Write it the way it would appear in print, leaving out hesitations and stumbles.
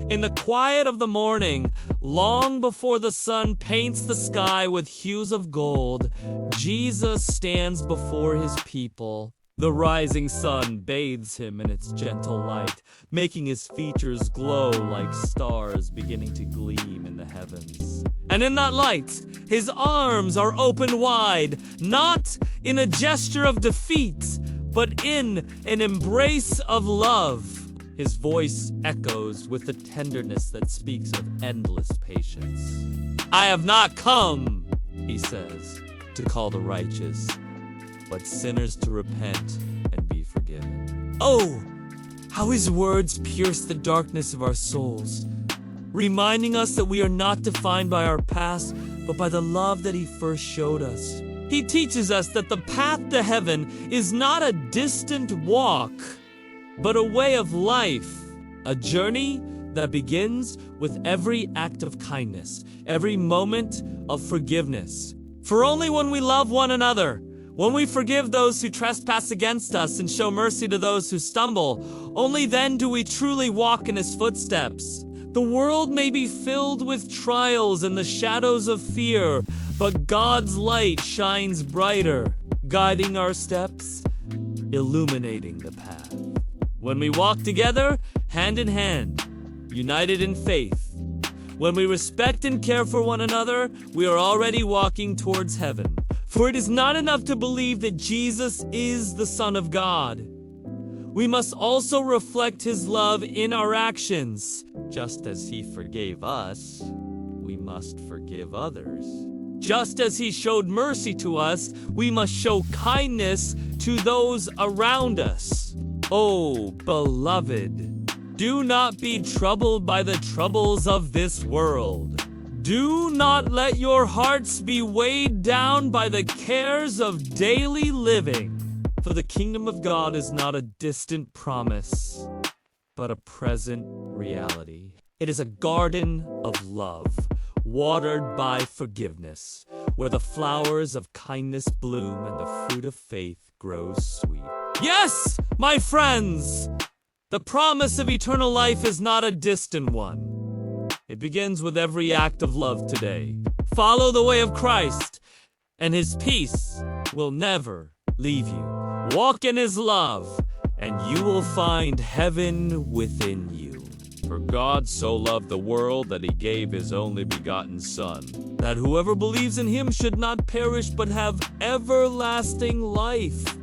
In the quiet of the morning, long before the sun paints the sky with hues of gold, Jesus stands before his people. The rising sun bathes him in its gentle light, making his features glow like stars beginning to gleam in the heavens. And in that light, his arms are open wide, not in a gesture of defeat, but in an embrace of love. His voice echoes with the tenderness that speaks of endless patience. I have not come, he says, to call the righteous, but sinners to repent and be forgiven. Oh, how his words pierce the darkness of our souls, reminding us that we are not defined by our past, but by the love that he first showed us. He teaches us that the path to heaven is not a distant walk, but a way of life, a journey that begins with every act of kindness, every moment of forgiveness. For only when we love one another, when we forgive those who trespass against us and show mercy to those who stumble, only then do we truly walk in his footsteps. The world may be filled with trials and the shadows of fear, but God's light shines brighter, guiding our steps, illuminating the path. When we walk together, hand in hand, united in faith, when we respect and care for one another, we are already walking towards heaven. For it is not enough to believe that Jesus is the Son of God. We must also reflect his love in our actions. Just as he forgave us, we must forgive others. Just as he showed mercy to us, we must show kindness to those around us. Oh, beloved, do not be troubled by the troubles of this world. Do not let your hearts be weighed down by the cares of daily living. For the kingdom of God is not a distant promise, but a present reality. It is a garden of love, watered by forgiveness, where the flowers of kindness bloom and the fruit of faith grows sweet. Yes, my friends, the promise of eternal life is not a distant one. It begins with every act of love today. Follow the way of Christ, and his peace will never leave you. Walk in his love, and you will find heaven within you. For God so loved the world that he gave his only begotten Son, that whoever believes in him should not perish but have everlasting life.